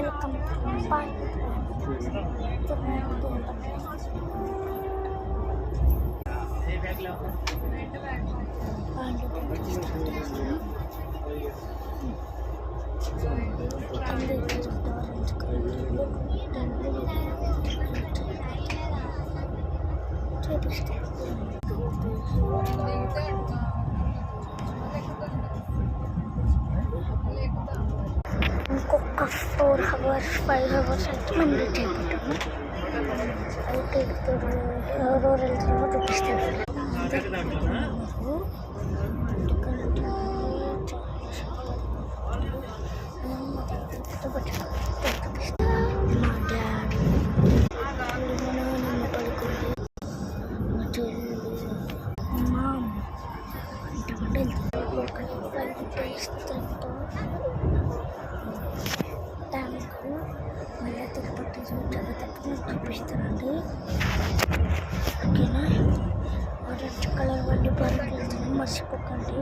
Welcome part 1 ఇంకొక 4 hours 5 hours అయితే మేము రీచ్ అయిపోతాము. అయితే ఇప్పుడు ఎవరెవరు వెళ్తామో చూపిస్తాను. మా డాడీ నన్ను పడుకుంది, మా చెల్లి, మా అమ్మ ఇంతమంది వెళ్తాము. ట్యాంకు మళ్ళీ తిరుపతి జగతప్పుడు చూపిస్తానండి. ఓకేనా? ఆరెంజ్ కలర్ బండి పైకి వెళ్తున్నాం, మర్చిపోకండి.